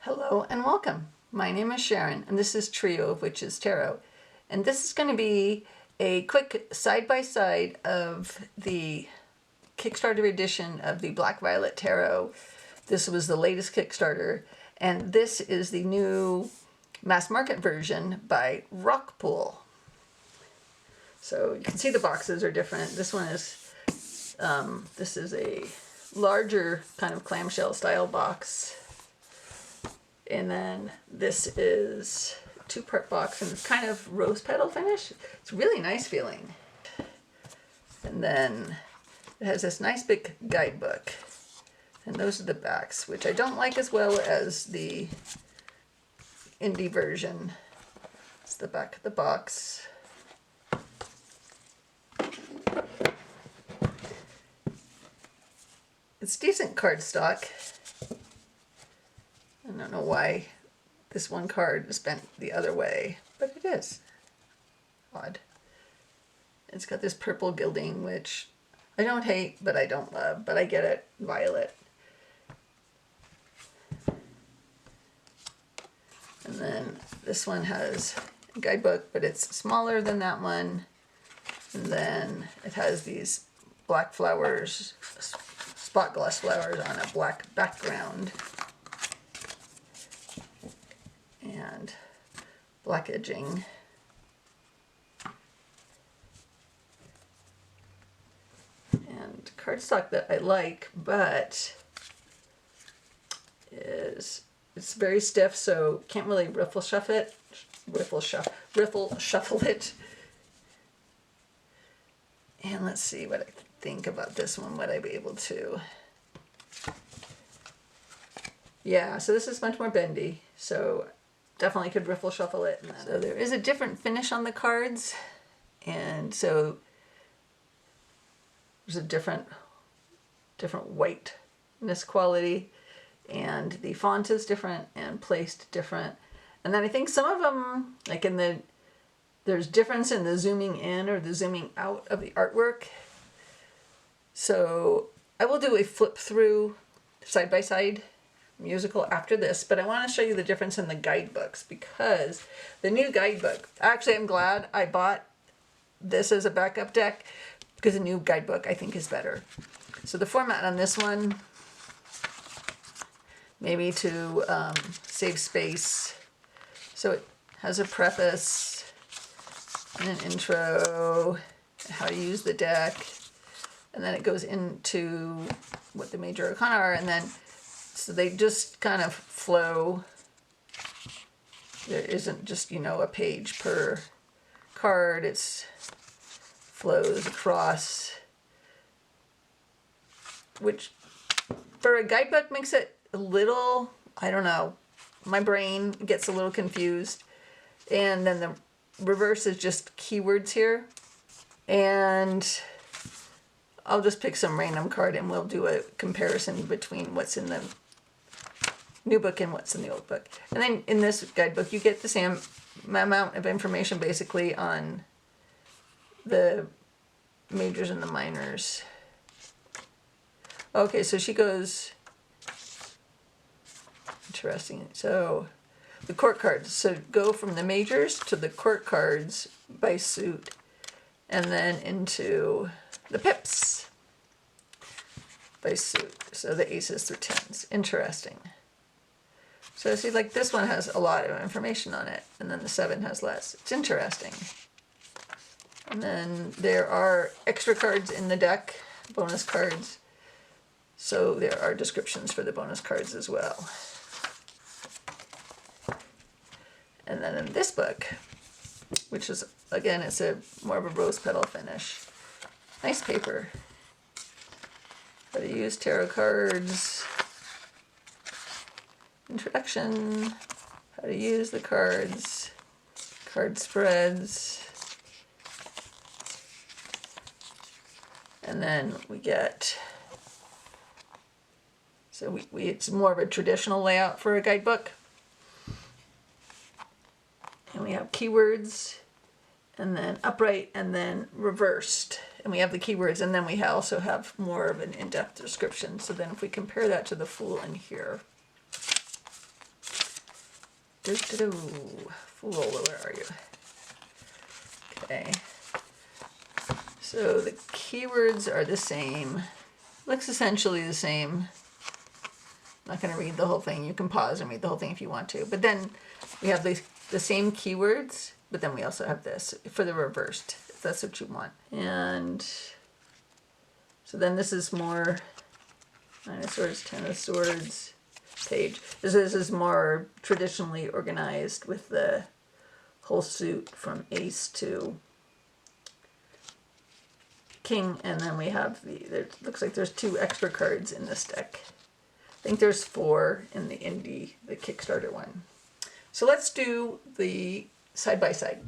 Hello and welcome. My name is Sharon and this is Trio.of.Witches Tarot. And this is going to be a quick side-by-side of the Kickstarter edition of the Black Violet Tarot. This was the latest Kickstarter, and this is the new mass market version by Rockpool. So you can see the boxes are different. This one is, this is a larger kind of clamshell style box. And then this is a two-part box, and it's kind of rose petal finish. It's really nice feeling. And then it has this nice big guidebook. And those are the backs, which I don't like as well as the indie version. It's the back of the box. It's decent cardstock. I don't know why this one card is bent the other way, but it is. Odd. It's got this purple gilding, which I don't hate, but I don't love, but I get it. Violet. And then this one has a guidebook, but it's smaller than that one. And then it has these black flowers, spot gloss flowers on a black background. And black edging. And cardstock that I like, but it's very stiff, so can't really riffle shuffle it. And let's see what I think about this one. Would I be able to? Yeah, so this is much more bendy, so definitely could riffle shuffle it. So there is a different finish on the cards, and so there's a different whiteness quality, and the font is different and placed different. And then I think some of them, like there's difference in the zooming in or the zooming out of the artwork. So I will do a flip through side by side musical after this, but I want to show you the difference in the guidebooks, because the new guidebook, actually I'm glad I bought this as a backup deck, because the new guidebook I think is better. So the format on this one, maybe to save space, so it has a preface and an intro, how to use the deck, and then it goes into what the major arcana are, and then so they just kind of flow. There isn't just, a page per card. It's flows across, which for a guidebook makes it a little, I don't know, my brain gets a little confused. And then the reverse is just keywords here. And I'll just pick some random card and we'll do a comparison between what's in the new book and what's in the old book. And then in this guidebook you get the same amount of information basically on the majors and the minors. Okay, so she goes, interesting, so the court cards, so go from the majors to the court cards by suit, and then into the pips by suit, so the aces through tens. Interesting. So see, like this one has a lot of information on it, and then the 7 has less. It's interesting. And then there are extra cards in the deck, bonus cards. So there are descriptions for the bonus cards as well. And then in this book, which is, again, it's more of a rose petal finish. Nice paper. How to use tarot cards. Introduction, how to use the cards, card spreads, and then we get, so it's more of a traditional layout for a guidebook, and we have keywords, and then upright, and then reversed, and we have the keywords, and then we also have more of an in-depth description. So then if we compare that to the Fool in here, Fool, where are you? Okay. So the keywords are the same. Looks essentially the same. I'm not going to read the whole thing. You can pause and read the whole thing if you want to. But then we have the same keywords, but then we also have this for the reversed, if that's what you want. And so then this is more Nine of Swords, Ten of Swords page. This is more traditionally organized with the whole suit from Ace to King, and then we have there looks like there's 2 extra cards in this deck. I think there's 4 in the Kickstarter one. So let's do the side by side.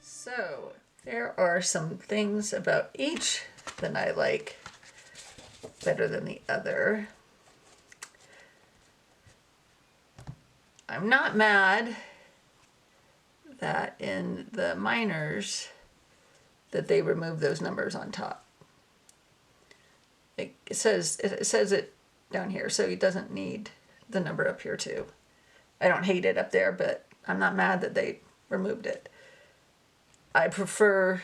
So there are some things about each that I like better than the other. I'm not mad that in the minors that they remove those numbers on top. It says it down here, so he doesn't need the number up here too. I don't hate it up there, but I'm not mad that they removed it. I prefer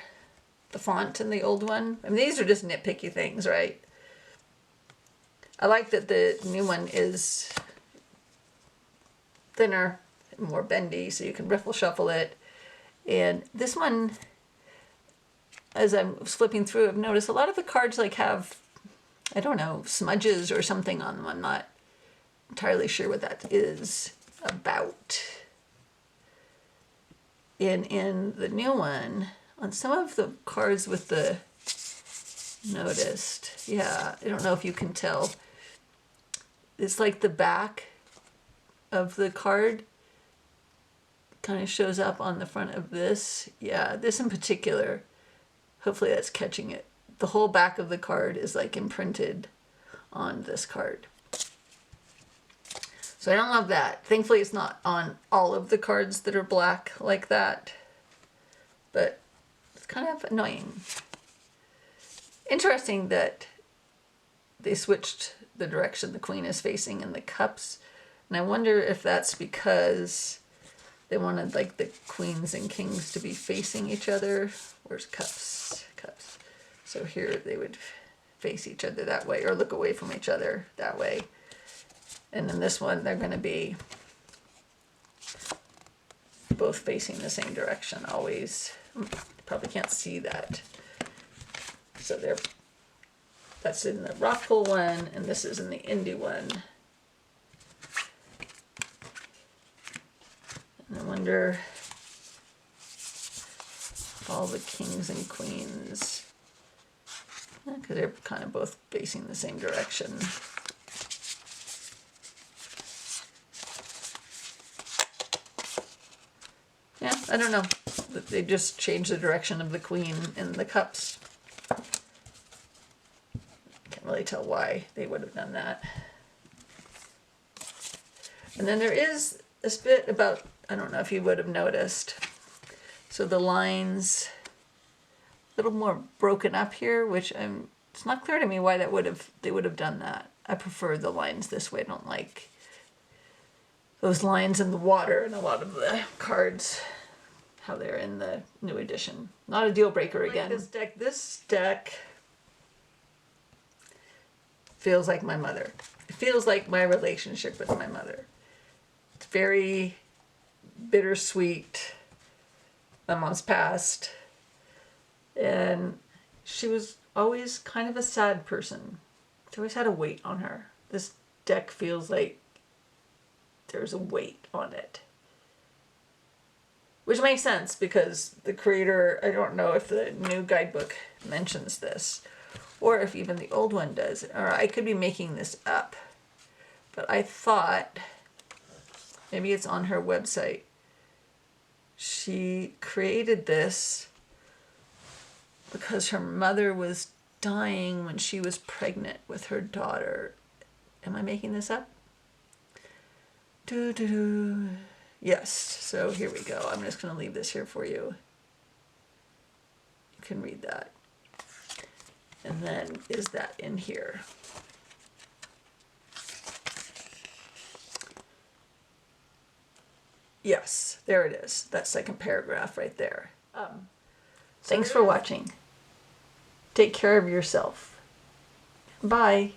the font in the old one. I mean, these are just nitpicky things, right? I like that the new one is thinner, more bendy, so you can riffle shuffle it. And this one, as I'm flipping through, I've noticed a lot of the cards like have, I don't know, smudges or something on them. I'm not entirely sure what that is about. In the new one, on some of the cards with the noticed, yeah, I don't know if you can tell. It's like the back of the card kind of shows up on the front of this. Yeah, this in particular, hopefully that's catching it. The whole back of the card is like imprinted on this card. So I don't love that. Thankfully it's not on all of the cards that are black like that, but it's kind of annoying. Interesting that they switched the direction the queen is facing in the cups, and I wonder if that's because they wanted like the queens and kings to be facing each other. Where's cups? Cups. So here they would face each other that way, or look away from each other that way. And in this one, they're going to be both facing the same direction always. You probably can't see that. So that's in the Rockpool one, and this is in the Indie one. And I wonder if all the kings and queens, because they're kind of both facing the same direction. Yeah, I don't know. They just changed the direction of the queen in the cups. Can't really tell why they would have done that. And then there is this bit about, I don't know if you would have noticed. So the lines a little more broken up here, which it's not clear to me why they would have done that. I prefer the lines this way. I don't like those lines in the water in a lot of the cards, how they're in the new edition. Not a deal breaker again. Like this deck feels like my mother. It feels like my relationship with my mother. It's very bittersweet. My mom's passed, and she was always kind of a sad person. She always had a weight on her. This deck feels like there's a weight on it. Which makes sense because the creator, I don't know if the new guidebook mentions this, or if even the old one does, or I could be making this up. But I thought, maybe it's on her website, she created this because her mother was dying when she was pregnant with her daughter. Am I making this up? Yes, so here we go. I'm just going to leave this here for you. You can read that. And then, is that in here? Yes, there it is. That second paragraph right there. Thanks for watching. Take care of yourself. Bye.